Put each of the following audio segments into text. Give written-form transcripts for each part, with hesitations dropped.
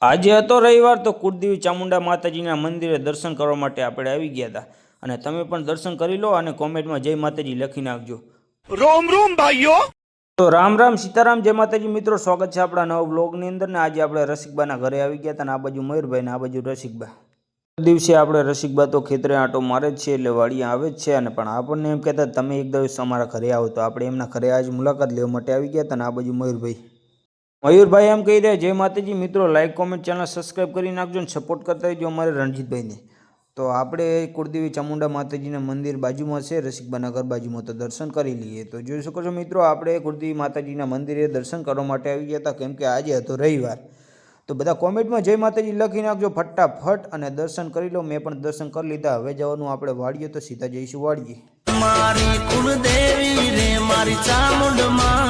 આજે હતો રવિવાર તો કુળદેવી ચામુંડા માતાજીના મંદિરે દર્શન કરવા માટે આપણે આવી ગયા હતા અને તમે પણ દર્શન કરી લો અને કોમેન્ટમાં જય માતાજી લખી નાખજો. રોમ રોમ ભાઈઓ. તો રામ રામ સીતારામ જય માતાજી મિત્રો, સ્વાગત છે આપણા નવા બ્લોગની અંદર ને આજે આપણે રસિકબાના ઘરે આવી ગયા હતા અને આ બાજુ મયુરભાઈ ને આ બાજુ રસિકબા. દિવસે આપણે રસિકબા તો ખેતરે આંટો મારે જ છે એટલે વાડીએ આવે જ છે અને પણ આપણને એમ કહેતા તમે એક દિવસ અમારા ઘરે આવો તો આપણે એમના ઘરે આજ મુલાકાત લેવા માટે આવી ગયા હતા અને આ બાજુ મયુરભાઈ એમ કહી રહ્યા જય માતાજી મિત્રો, લાઈક કોમેન્ટ ચેનલ સબસ્ક્રાઈબ કરી નાખજો અને સપોર્ટ કરતા રહેજો અમારે રણજીતભાઈને. તો આપણે કુળદેવી ચામુંડા માતાજીના મંદિર બાજુમાં છે, રસિકબાના ઘર બાજુમાં, તો દર્શન કરી લઈએ. તો જોઈ શકો છો મિત્રો, આપણે કુળદેવી માતાજીના મંદિરે દર્શન કરવા માટે આવી ગયા હતા કેમ કે આજે હતો રવિવાર. તો બધા કોમેન્ટમાં જય માતાજી લખી નાખજો ફટાફટ અને દર્શન કરી લો. મેં પણ દર્શન કરી લીધા. હવે જવાનું આપણે વાડીએ, તો સીધા જઈશું વાડીએ. મારી કુળદેવી રે મારી ચામુંડમાં.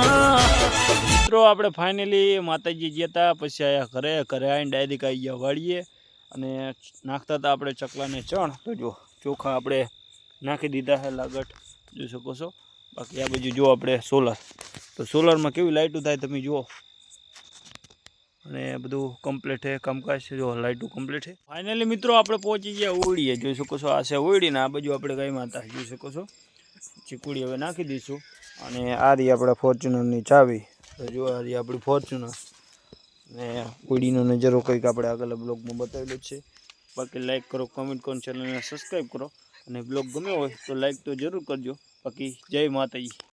મિત્રો આપણે ફાઇનલી માતાજી ગયા હતા, પછી આયા ઘરે આવીને ડાયરેક્ટ આવી ગયા વાળીએ અને નાખતા હતા આપણે ચકલાને ચણ. તો જો ચોખા આપણે નાખી દીધા છે લાગટ, જોઈ શકો છો. બાકી આ બાજુ જુઓ આપણે સોલર, તો સોલરમાં કેવી લાઇટો થાય તમે જુઓ. અને બધું કમ્પ્લીટ છે, કામકાજ છે, જો લાઇટો કમ્પ્લીટ છે. ફાઇનલી મિત્રો આપણે પહોંચી ગયા ઓળીએ, જોઈ શકો છો. આ છે ઓળી ને આ બાજુ આપણે ગાય માતા જોઈ શકો છો. ચીકુડી હવે નાખી દઈશું અને આ રહી આપણા ફોર્ચ્યુનરની ચાવી. તો જો આ રહી આપણી ફોર્ચ્યુનર ને ઓળીનો નજારો કંઈક આપણે આગળ બ્લોગમાં બતાવેલો છે. બાકી લાઇક કરો, કમેન્ટ કરો, ચેનલને સબસ્ક્રાઈબ કરો અને બ્લોગ ગમ્યો હોય તો લાઇક તો જરૂર કરજો. બાકી જય માતાજી.